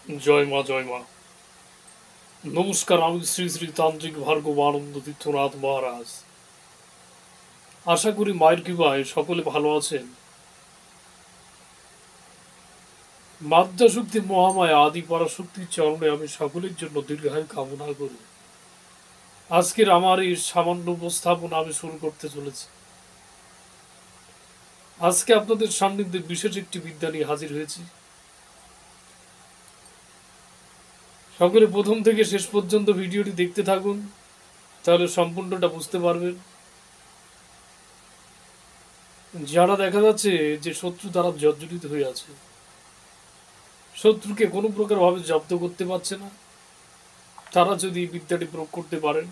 জয় মা, জয় মা। নমস্কার, আমি শ্রী শ্রী তান্ত্রিক ভার্গব আনন্দ তীর্থনাথ মহারাজ। আশা করি মায়ের কৃপায় সকলে ভালো আছেন। মাদ্রা শক্তি মহামায়া আদি পরাশক্তির চরণে আমি সকলের জন্য দীর্ঘায়ু কামনা করি। আজকের আমার এই সামান্য উপস্থাপনা আমি শুরু করতে চলেছি। আজকে আপনাদের সান্নিধ্যে বিশেষ একটি বিদ্যা নিয়ে হাজির হয়েছি। সকলে প্রথম থেকে শেষ পর্যন্ত ভিডিওটি দেখতে থাকুন, তাহলে সম্পূর্ণটা বুঝতে পারবেন। যারা দেখা যাচ্ছে যে শত্রু দ্বারা জর্জরিত হয়ে আছে, শত্রুকে কোনো প্রকার ভাবে জব্দ করতে পারছে না, তারা যদি এই বিদ্যাটি প্রয়োগ করতে পারেন,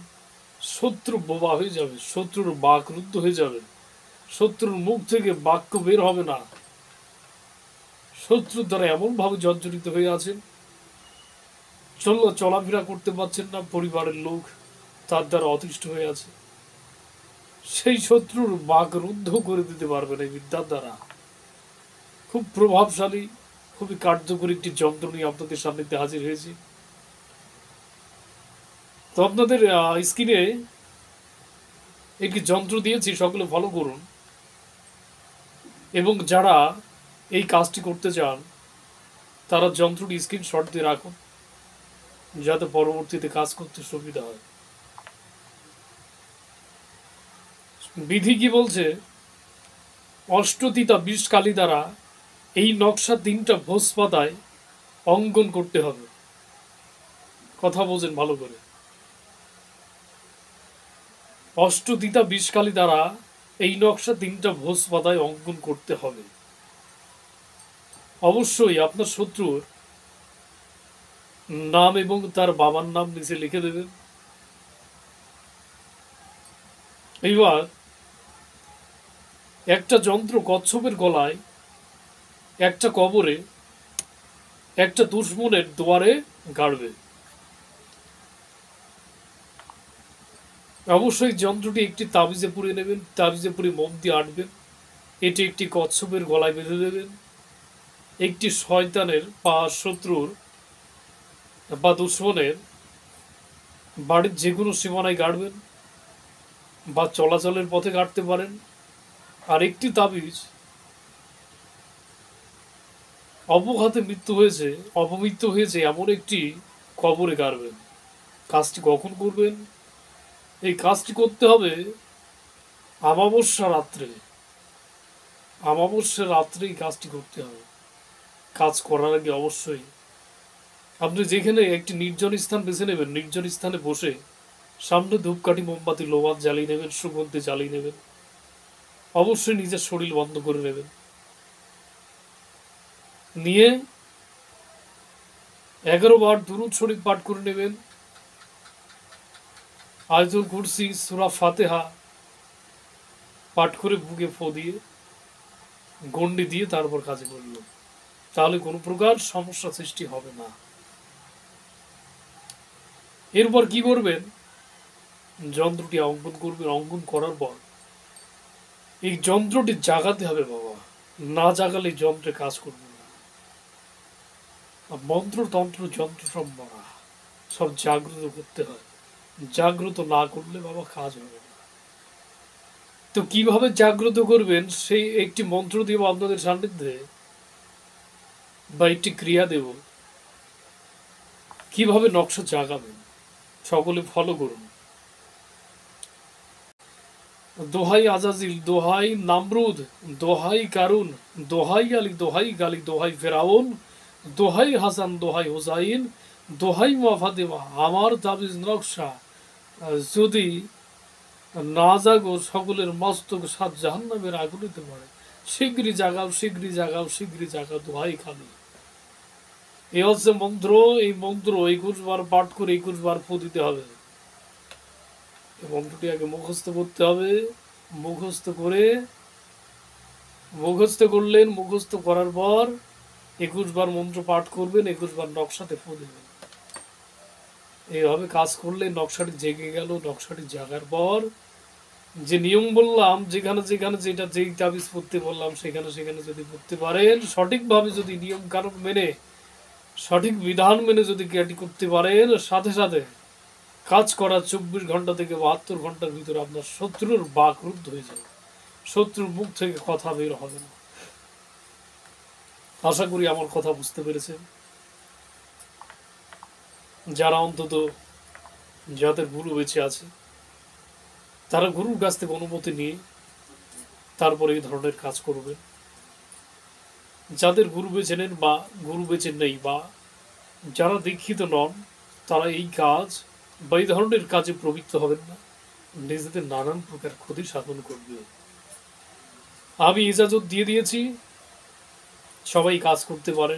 শত্রু বোবা হয়ে যাবে, শত্রুর বাক রুদ্ধ হয়ে যাবে, শত্রুর মুখ থেকে বাক্য বের হবে না। শত্রুর দ্বারা এমনভাবে জর্জরিত হয়ে আছেন, চলাফেরা করতে পারছেন না, পরিবারের লোক তার দ্বারা অতিষ্ঠ হয়ে আছে। সেই শত্রুর বাক রুদ্ধ করে দিতে পারবেন এই বিদ্যার দ্বারা। খুব প্রভাবশালী, খুবই কার্যকরী একটি যন্ত্র নিয়ে আপনাদের সামনে হাজির হয়েছি। তো আপনাদের স্ক্রিনে একটি যন্ত্র দিয়েছি, সকলে ফলো করুন। এবং যারা এই কাজটি করতে চান, তারা যন্ত্রটি স্ক্রিনশট দিয়ে রাখুন, যাতে পরবর্তীতে কাজ করতে সুবিধা হয়। বিধি কি বলছে? অষ্টতিতা 20 কালি দ্বারা এই নকশা 3টা ভোজ পাতায় অঙ্কন করতে হবে। কথা বোঝেন ভালো করে। অষ্টতিতা 20 কালি দ্বারা এই নকশা 3টা ভোজ পাতায় অঙ্কন করতে হবে। অবশ্যই আপনার শত্রুর নাম এবং তার বাবার নাম নিচে লিখে দেবেন। এইবার একটা যন্ত্র কচ্ছপের গলায়, একটা কবরে, একটা দুশ্মনের দুয়ারে গাড়বে। অবশ্যই যন্ত্রটি একটি তাবিজে পুড়ে নেবেন, তাবিজে পুড়ে মোম দিয়ে আটবেন। এটি একটি কচ্ছপের গলায় বেঁধে দেবেন। একটি শয়তানের বা শত্রুর বা দুশ্মনের বাড়ির যে কোনো সীমানায় গাড়বেন, বা চলাচলের পথে গাড়তে পারেন। আর একটি তাবিজ অপঘাতে অপমৃত্যু হয়েছে এমন একটি কবরে গাড়বেন। কাজটি কখন করবেন? এই কাজটি করতে হবে আমাবস্যা রাত্রে এই কাজটি করতে হবে। কাজ করার আগে অবশ্যই আপনি যেখানে একটি নির্জন স্থান বেছে নেবেন, নির্জন স্থানে বসে সামনে ধূপকাঠি, মোমবাতি, লোবাত জ্বালিয়ে নেবেন, সুগন্ধি জ্বালিয়ে নেবেন। অবশ্যই নিজের শরীর বন্ধ করে নেবেন। নিয়ে 11 বার দুরূদ শরীফ পাঠ করে নেবেন। আয়াতুল কুরসি, সূরা ফাতিহা পাঠ করে বুকে ফু দিয়ে, গন্ডি দিয়ে তারপর কাজে করল। তাহলে কোনো প্রকার সমস্যা সৃষ্টি হবে না। এরপর কি করবেন? যন্ত্রটি অঙ্কন করবেন। অঙ্কন করার পর এই যন্ত্রটি জাগাতে হবে বাবা, না জাগালে যন্ত্রে কাজ করবে না। মন্ত্র, তন্ত্র, যন্ত্র সব মরা, সব জাগ্রত করতে হয়। জাগ্রত না করলে বাবা কাজ হবে না। তো কিভাবে জাগ্রত করবেন সেই একটি মন্ত্র দেব আপনাদের সান্নিধ্যে, বা একটি ক্রিয়া দেব। কিভাবে নকশা জাগাবেন সকলে ফলো করুন। দোহাই আজাজিল, দোহাই নামরুদ, দোহাই কারুন, দোহাই আলী, দোহাই গালি, দোহাই ফেরাউন, দোহাই হাসান, দোহাই হুসাইন, দোহাই মা ফাতেমা, আমার তাবিজ নকশা যদি না জাগো, সকলের মস্তক 7 জাহান্নামের আগুন হতে পারে। শীঘ্রই জাগাও, শীঘ্রই জাগাও, শীঘ্রই জাগাও, দোহাই খালি। এই হচ্ছে মন্ত্র। এই মন্ত্র 21 বার পাঠ করে 21 বার ফু দিতে হবে। এই মন্ত্রটি আগে মুখস্থ করতে হবে। মুখস্থ করলেন, মুখস্থ করার পর 21 বার মন্ত্র পাঠ করবেন, 21 বার নকশাতে ফু দেবেন। এইভাবে কাজ করলে নকশাটি জেগে গেল। নকশাটি জাগার পর যে নিয়ম বললাম, যেখানে যেখানে যেটা যেই তাবিজ পড়তে বললাম, সেখানে সেখানে যদি পড়তে পারেন, সঠিকভাবে যদি নিয়ম কানুন মেনে সঠিক বিধান মেনে যদি ক্রিয়াটি করতে পারেন, সাথে সাথে কাজ করা 24 ঘন্টা থেকে 72 ঘন্টার ভিতরে আপনার শত্রুর বাক রুদ্ধ হয়ে যাবে, শত্রুর মুখ থেকে কথা বের হবে না। আশা করি আমার কথা বুঝতে পেরেছেন। যারা অন্তত যাদের গুরু বেঁচে আছে তারা গুরুর কাছ থেকে অনুমতি নিয়ে তারপরে এই ধরনের কাজ করবেন। যাদের গুরু বেছে নেন বা গুরু বেছে নেই বা যারা দীক্ষিত নন, তারা এই কাজ বা এই ধরনের কাজে প্রবৃত্ত হবেন না, নিজেদের নানান প্রকার ক্ষতি সাধন করবে। আমি ইজাজত দিয়ে দিয়েছি, সবাই কাজ করতে পারে।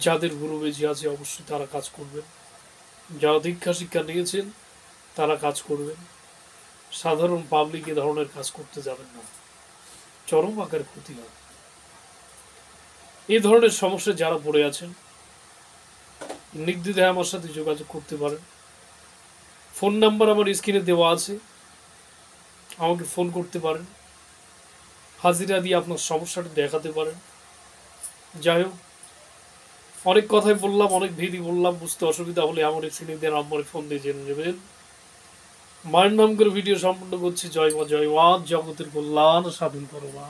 যাদের গুরু বেঁচে আছে অবশ্যই তারা কাজ করবেন, যারা দীক্ষা শিক্ষা নিয়েছেন তারা কাজ করবেন। সাধারণ পাবলিক এ ধরনের কাজ করতে যাবেন না, চরম আকারে ক্ষতি হয়। এই ধরনের সমস্যা যারা পড়ে আছেন নির্দ্বিধায় আমার সাথে যোগাযোগ করতে পারেন। ফোন নাম্বার আমার স্ক্রিনে দেওয়া আছে, আমাকে ফোন করতে পারেন, হাজিরা দিয়ে আপনার সমস্যাটা দেখাতে পারেন। যাই হোক, অনেক কথাই বললাম, অনেক ভিডি বললাম, বুঝতে অসুবিধা হলে আমার স্ক্রিনে দেওয়া নাম্বারে ফোন দিয়ে জেনে নেবেন। মায়ের নাম করে ভিডিও সম্পূর্ণ করছি। জয় মা, জয় মা, জগতের কল্যাণ সাধন করো মা।